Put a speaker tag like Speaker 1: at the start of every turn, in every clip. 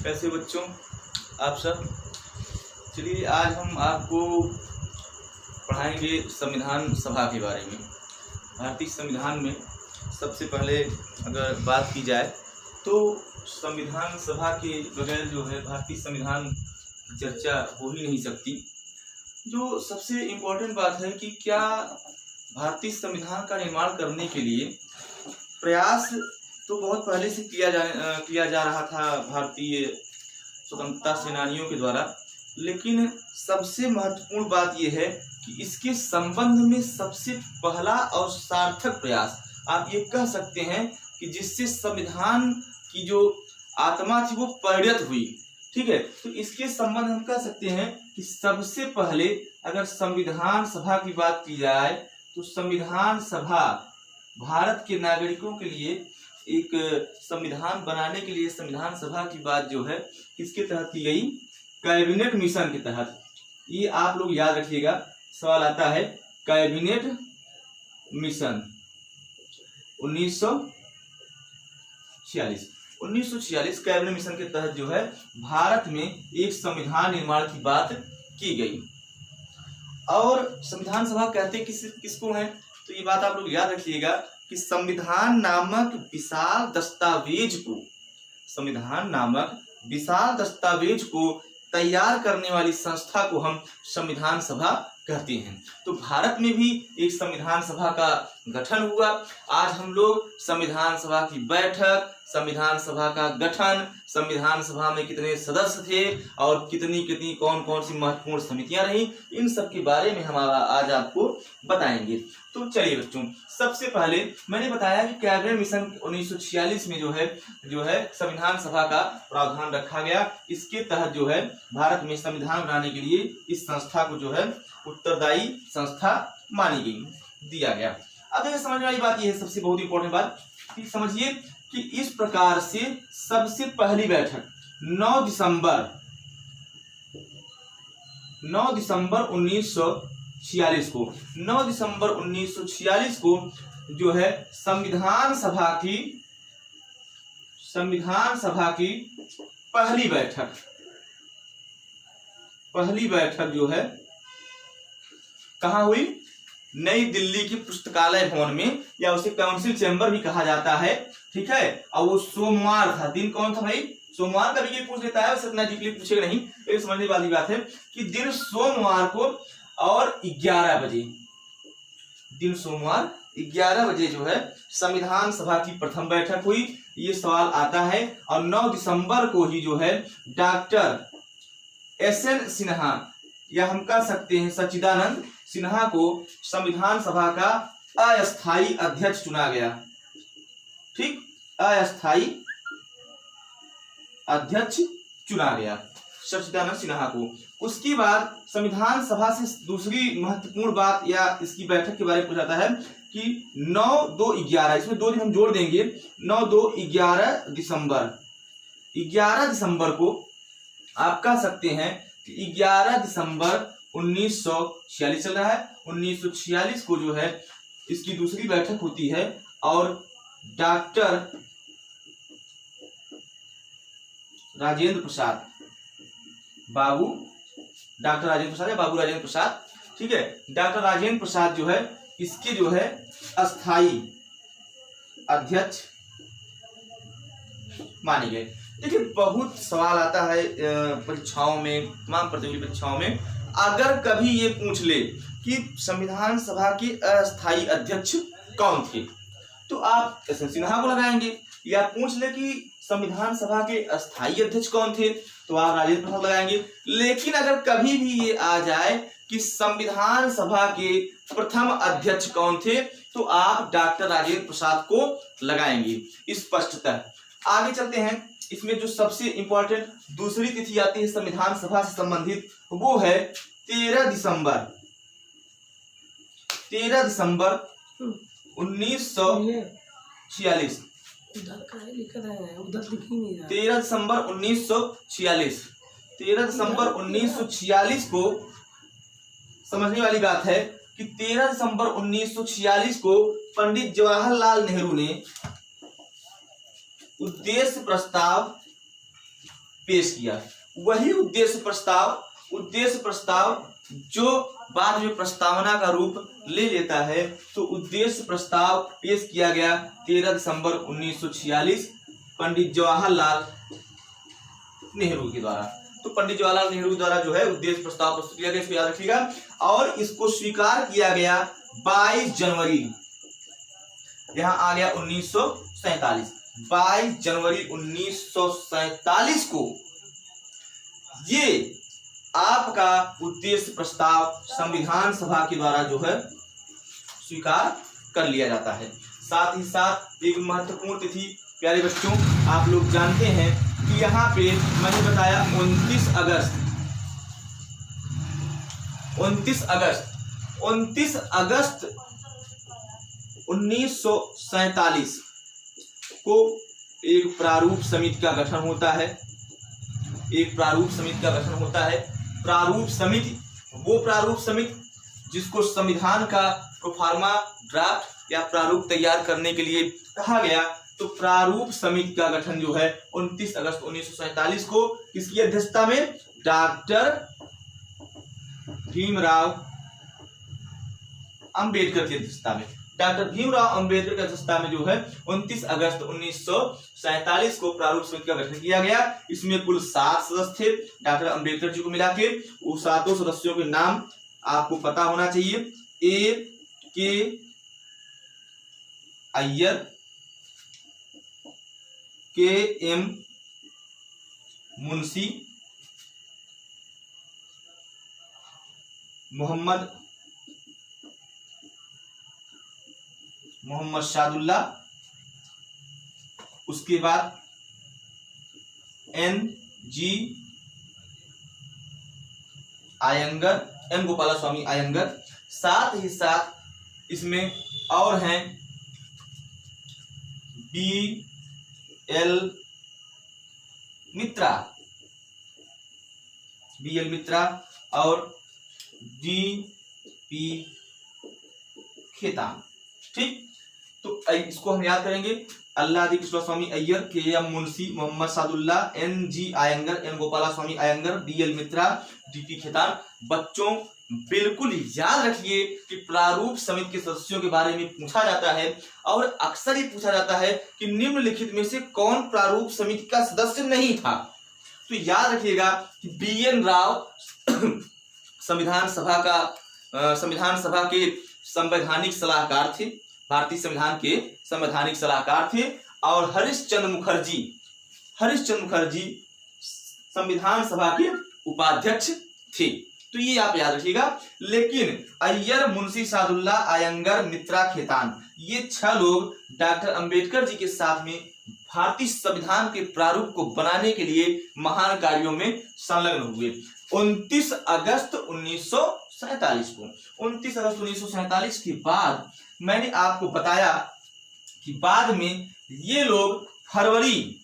Speaker 1: कैसे बच्चों आप सब। चलिए आज हम आपको पढ़ाएंगे संविधान सभा के बारे में। भारतीय संविधान में सबसे पहले अगर बात की जाए तो संविधान सभा के बगैर जो है भारतीय संविधान की चर्चा हो ही नहीं सकती। जो सबसे इम्पोर्टेंट बात है कि क्या भारतीय संविधान का निर्माण करने के लिए प्रयास तो बहुत पहले से किया जा रहा था भारतीय स्वतंत्रता सेनानियों के द्वारा, लेकिन सबसे महत्वपूर्ण बात यह है कि इसके संबंध में सबसे पहला और सार्थक प्रयास आप ये कह सकते हैं कि जिससे संविधान की जो आत्मा थी वो परिणत हुई। ठीक है, तो इसके संबंध हम कह सकते हैं कि सबसे पहले अगर संविधान सभा की बात की जाए तो संविधान सभा भारत के नागरिकों के लिए एक संविधान बनाने के लिए संविधान सभा की बात जो है किसके तहत की गई? कैबिनेट मिशन के तहत। ये आप लोग याद रखिएगा, सवाल आता है कैबिनेट मिशन 1946 कैबिनेट मिशन के तहत जो है भारत में एक संविधान निर्माण की बात की गई। और संविधान सभा कहते किसको हैं? तो ये बात आप लोग याद रखिएगा कि संविधान नामक विशाल दस्तावेज को तैयार करने वाली संस्था को हम संविधान सभा कहते हैं। तो भारत में भी एक संविधान सभा का गठन हुआ। आज हम लोग संविधान सभा की बैठक, संविधान सभा का गठन, संविधान सभा में कितने सदस्य थे और कितनी कौन कौन सी महत्वपूर्ण समितियां रही, इन सब के बारे में हम आज आपको बताएंगे। तो चलिए बच्चों, सबसे पहले मैंने बताया कि कैबिनेट मिशन 1946 में जो है संविधान सभा का प्रावधान रखा गया। इसके तहत जो है भारत में संविधान बनाने के लिए इस संस्था को जो है उत्तरदायी संस्था मानी गई, दिया गया। अब देखिए समझने वाली बात यह है, सबसे बहुत इंपॉर्टेंट बात कि समझिए कि इस प्रकार से सबसे पहली बैठक 9 दिसंबर 1946 को जो है संविधान सभा की पहली बैठक जो है कहाँ हुई? नई दिल्ली की पुस्तकालय भवन में, या उसे काउंसिल चैम्बर भी कहा जाता है। ठीक है, और वो सोमवार था। दिन कौन था भाई? सोमवार का भी ये पूछ लेता है, वैसे इतना डीपली पूछेगा नहीं, लेकिन समझने वाली बात है कि दिन सोमवार को और 11 बजे, दिन सोमवार 11 बजे जो है संविधान सभा की प्रथम बैठक हुई। ये सवाल आता है। और 9 दिसंबर को ही जो है डॉक्टर SN सिन्हा, या हम कह सकते हैं सच्चिदानंद सिन्हा को संविधान सभा का अस्थायी अध्यक्ष चुना गया। ठीक, अस्थायी अध्यक्ष चुना गया सच्चिदानंद सिन्हा को। उसके बाद संविधान सभा से दूसरी महत्वपूर्ण बात या इसकी बैठक के बारे में पूछा जाता है कि 9-2-11, इसमें 2 दिन हम जोड़ देंगे, 9-2-11 दिसंबर को आप कह सकते हैं कि 11 दिसंबर 1946 चल रहा है। 1946 को जो है इसकी दूसरी बैठक होती है और डॉक्टर राजेंद्र प्रसाद या बाबू राजेंद्र प्रसाद, ठीक है, डॉक्टर राजेंद्र प्रसाद जो है इसके जो है अस्थाई अध्यक्ष माने गए। देखिए बहुत सवाल आता है परीक्षाओं में, तमाम प्रतियोगी परीक्षाओं में, अगर कभी ये पूछ ले कि संविधान सभा के अस्थायी अध्यक्ष कौन थे तो आप SN सिन्हा को लगाएंगे, या पूछ ले कि संविधान सभा के अस्थायी अध्यक्ष कौन थे तो आप राजेंद्र प्रसाद लगाएंगे। लेकिन अगर कभी भी ये आ जाए कि संविधान सभा के प्रथम अध्यक्ष कौन थे तो आप डॉक्टर राजेंद्र प्रसाद को लगाएंगे स्पष्टतः। आगे चलते हैं। इसमें जो सबसे इंपॉर्टेंट दूसरी तिथि आती है संविधान सभा से संबंधित, वो है 13 दिसंबर 1946। 13 दिसंबर 1946 को समझने वाली बात है कि 13 दिसंबर 1946 को पंडित जवाहरलाल नेहरू ने उद्देश्य प्रस्ताव पेश किया। वही उद्देश्य प्रस्ताव जो बाद में प्रस्तावना का रूप ले लेता है। तो उद्देश्य प्रस्ताव पेश किया गया 13 दिसंबर 1946 पंडित जवाहरलाल नेहरू के द्वारा। तो पंडित जवाहरलाल नेहरू द्वारा जो है उद्देश्य प्रस्ताव प्रस्तुत किया गया, इसको याद रखिएगा। और इसको स्वीकार किया गया 22 जनवरी, यहाँ आ गया 1947, 22 जनवरी 1947 को ये आपका उद्देश्य प्रस्ताव संविधान सभा के द्वारा जो है स्वीकार कर लिया जाता है। साथ ही साथ एक महत्वपूर्ण तिथि प्यारे बच्चों आप लोग जानते हैं कि यहाँ पे मैंने बताया 29 अगस्त 1947 को एक प्रारूप समिति का गठन होता है। प्रारूप समिति जिसको संविधान का प्रोफार्मा ड्राफ्ट या प्रारूप तैयार करने के लिए कहा गया। तो प्रारूप समिति का गठन जो है 29 अगस्त 1947 को किसकी अध्यक्षता में? डॉक्टर भीमराव अंबेडकर की अध्यक्षता में। डॉक्टर भीमराव अंबेडकर की अध्यक्षता में जो है 29 अगस्त 1947 को प्रारूप समिति का गठन किया गया। इसमें कुल 7 सदस्य थे डॉक्टर अंबेडकर जी को मिला के। वो 7 सदस्यों के नाम आपको पता होना चाहिए। A.K. अय्यर, K.M. मुंशी, मोहम्मद सादुल्ला, उसके बाद N.G. आयंगर, एम गोपालास्वामी आयंगर। साथ ही साथ इसमें और हैं B.L. मित्रा और D.P. खेतान। ठीक, तो इसको हम याद करेंगे। Alladi Krishnaswamy Iyer, K.M. Munshi, Mohammad Saadulla, N.G. Iyengar, M Gopalaswami Iyengar, D.L. Mitra, D.P. Khaitan. बच्चों बिल्कुल याद रखिए कि प्रारूप समिति के सदस्यों के बारे में पूछा जाता है और अक्सर ही पूछा जाता है कि निम्नलिखित में से कौन प्रारूप समिति का सदस्य नहीं था। तो याद रखिएगा कि B.N. राव संविधान सभा के संवैधानिक सलाहकार थे, भारतीय संविधान के संवैधानिक सलाहकार थे। और हरिश्चंद्र मुखर्जी संविधान सभा के उपाध्यक्ष थे। तो ये आप याद रखिएगा। लेकिन अय्यर, मुंशी, सादुल्ला, आयंगर, मित्रा, खेतान, ये 6 लोग डॉक्टर अंबेडकर जी के साथ में भारतीय संविधान के प्रारूप को बनाने के लिए महान कार्यों में संलग्न हुए। 29 अगस्त 1947 को 29 अगस्त 1947 के बाद मैंने आपको बताया कि बाद में ये लोग फरवरी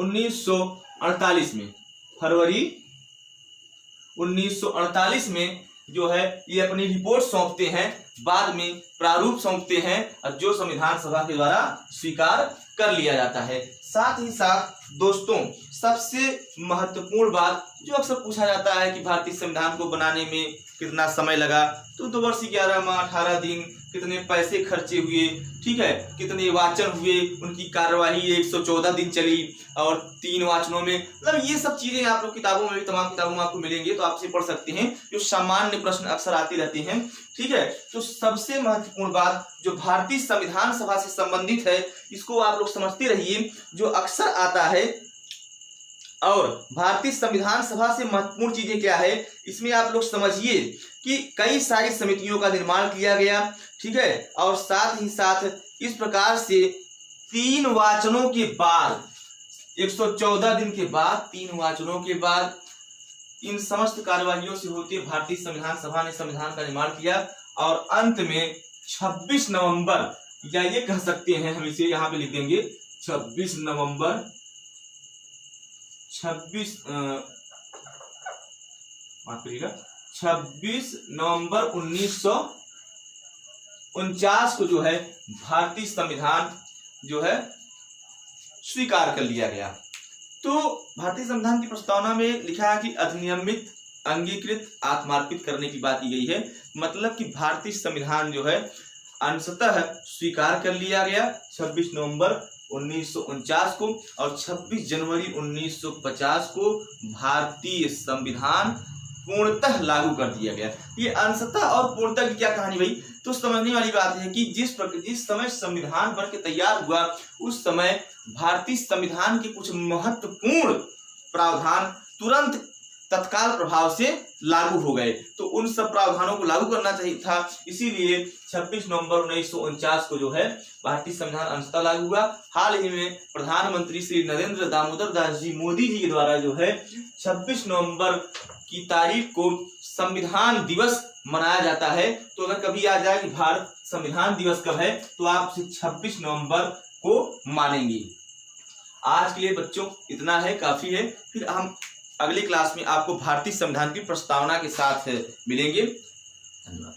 Speaker 1: 1948 में जो है ये अपनी रिपोर्ट सौंपते हैं, बाद में प्रारूप सौंपते हैं और जो संविधान सभा के द्वारा स्वीकार कर लिया जाता है। साथ ही साथ दोस्तों सबसे महत्वपूर्ण बात जो अक्सर पूछा जाता है कि भारतीय संविधान को बनाने में कितना समय लगा। तो 2 वर्ष 11 माह 18 दिन, कितने पैसे खर्चे हुए, ठीक है, कितने वाचन हुए, उनकी कार्यवाही 114 दिन चली और 3 वाचनों में, मतलब ये सब चीजें आप लोग किताबों में भी, तमाम किताबों में आपको मिलेंगे, तो आपसे पढ़ सकते हैं। जो सामान्य प्रश्न अक्सर आते रहते हैं, ठीक है। तो सबसे महत्वपूर्ण बात जो भारतीय संविधान सभा से संबंधित है, इसको आप लोग समझते रहिए, जो अक्सर आता है। और भारतीय संविधान सभा से महत्वपूर्ण चीजें क्या है, इसमें आप लोग समझिए कि कई सारी समितियों का निर्माण किया गया, ठीक है। और साथ ही साथ इस प्रकार से 3 वाचनों के बाद 114 दिन के बाद 3 वाचनों के बाद इन समस्त कार्यवाहियों से होते भारतीय संविधान सभा ने संविधान का निर्माण किया। और अंत में 26 नवंबर, या ये कह सकते हैं, हम इसे यहाँ पे लिख देंगे 26 नवंबर 19 1949 को जो है भारतीय संविधान जो है स्वीकार कर लिया गया। तो भारतीय संविधान की प्रस्तावना में लिखा है कि अधिनियमित, अंगीकृत, आत्मार्पित करने की बात की गई है। मतलब कि भारतीय संविधान जो है अंशतः स्वीकार कर लिया गया 26 नवंबर 1949 को, और 26 जनवरी 1950 को भारतीय संविधान पूर्णतः लागू कर दिया गया। ये अंशतः और पूर्णतः की क्या कहानी भाई, तो समझने वाली बात है कि जिस समय संविधान बन के तैयार हुआ उस समय भारतीय संविधान के कुछ महत्वपूर्ण प्रावधान तुरंत तत्काल प्रभाव से लागू हो गए। तो उन सब प्रावधानों को लागू करना चाहिए था, इसीलिए 26 नवंबर 1949 को जो है भारतीय संविधान अंशतः लागू हुआ। हाल ही में प्रधानमंत्री श्री नरेंद्र दामोदर दास जी मोदी जी के द्वारा जो है 26 नवंबर की तारीख को संविधान दिवस मनाया जाता है। तो अगर कभी आ जाए कि भारत संविधान दिवस कब है तो आप 26 नवंबर को मानेंगे। आज के लिए बच्चों इतना है, काफी है। फिर हम अगली क्लास में आपको भारतीय संविधान की प्रस्तावना के साथ मिलेंगे। धन्यवाद।